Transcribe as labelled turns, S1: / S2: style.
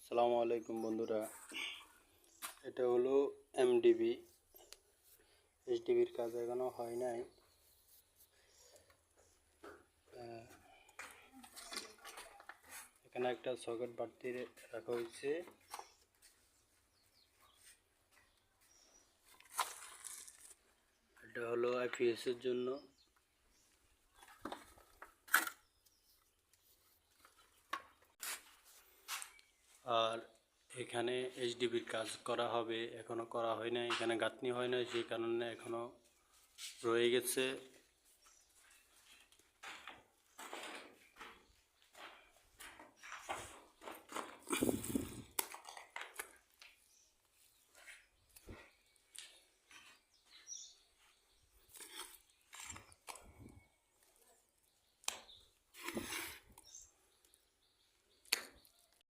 S1: আসসালামু আলাইকুম বন্ধুরা, এটা হলো এমডিবি। এইচডিবির কাজ এখনো হয় নাই। এখানে একটা সকেট বাড়তি রাখা হয়েছে। এটা হলো আইপিএস এর জন্য। আর এখানে এইচডিবির কাজ করা হবে, এখনো করা হয় না। এখানে গাঁথনি হয় না, সেই কারণে এখনো রয়ে গেছে।